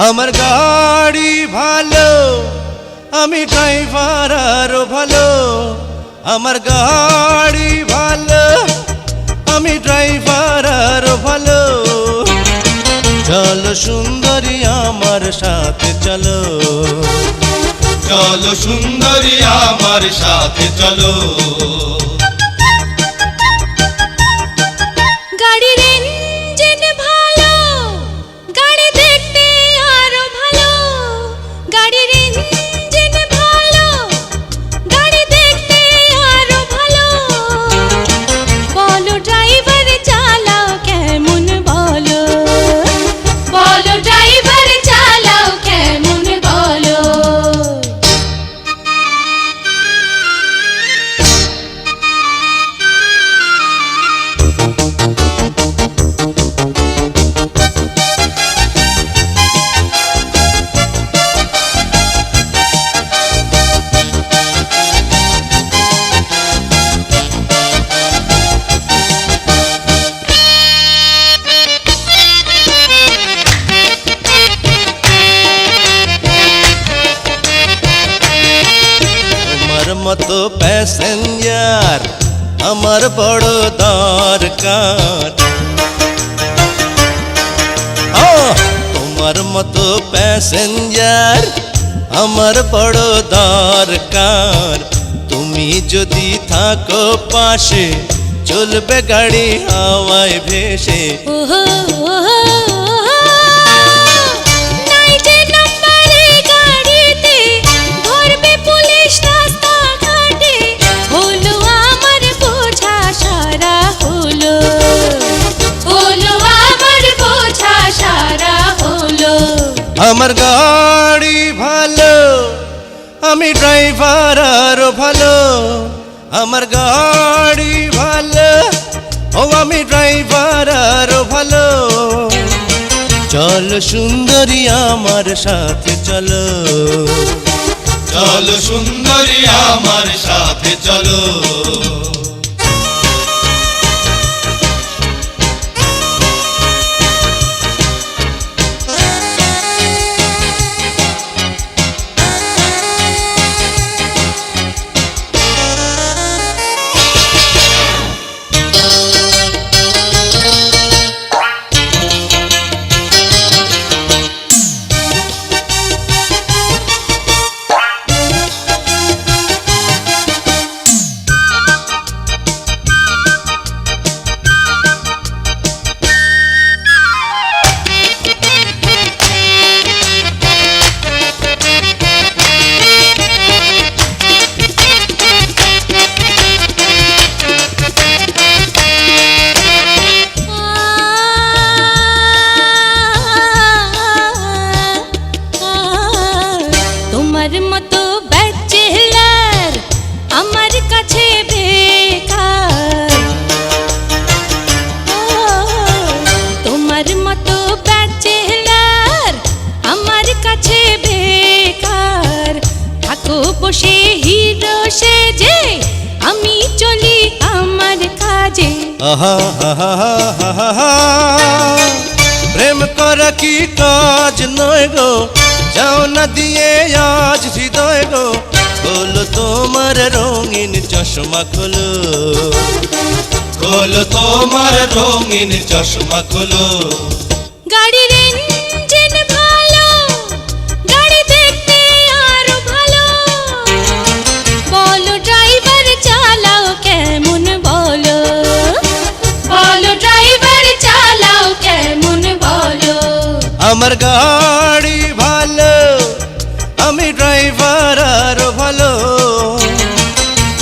আমার গাড়ি ভালো, আমি ড্রাইভার আরো ভালো। আমার গাড়ি ভালো, আমি ড্রাইভার আরো ভালো। চলো সুন্দরী আমার সাথে চলো, চলো সুন্দরী আমার সাথে চলো। গাড়ির ইঞ্জিন ভালো, গাড়ি দেখতে আরো ভালো। গাড়ির ইঞ্জিন ভালো, গাড়ি দেখতে আরো ভালো। বলো ড্রাইভার চালাও কেমন বলো, বলো ড্রাইভার চালাও কেমন বলো। মতো প্যাসেঞ্জার আমার বড় দরকার। তোমার মতো প্যাসেঞ্জার আমার বড় দরকার। তুমি যদি থাকো পাশে চলবে গাড়ি হাওয়ায় ভেসে। আমার গাড়ি ভালো, আমি ড্রাইভার আরো ভালো। আমার গাড়ি ভালো, ও আমি ড্রাইভার আরো ভালো। চলো সুন্দরী আমার সাথে চলো, চলো সুন্দরী আমার সাথে চলো। তোমার মতো ব্যাচেলার আমার কাছে বেকার। তোমার মতো ব্যাচেলার আমার কাছে বেকার। থাকো বসে হিরো সেজে, আমি চলি আমার কাজে। প্রেম করা কি কাজ নয় গো, যাও না দিয়ে আজ হৃদয় গো। খোলো তোমার রঙিন চশমা খোলো, খোলো তোমার রঙিন চশমা খোলো। গাড়ির ইঞ্জিন ভালো, গাড়ি দেখতে আরো ভালো। বলো ড্রাইভার চালাও কেমন বলো, বলো ড্রাইভার চালাও কেমন বলো। আমার গাড়ি ভালো, আমি ড্রাইভার আরো ভালো।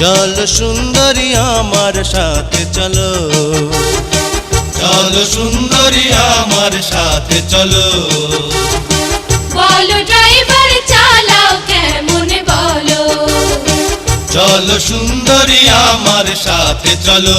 চলো সুন্দরী আমার সাথে চলো, চলো সুন্দরী আমার সাথে চলো। বলো ড্রাইভার চালাও কেমন বলো, চলো সুন্দরী আমার সাথে চলো।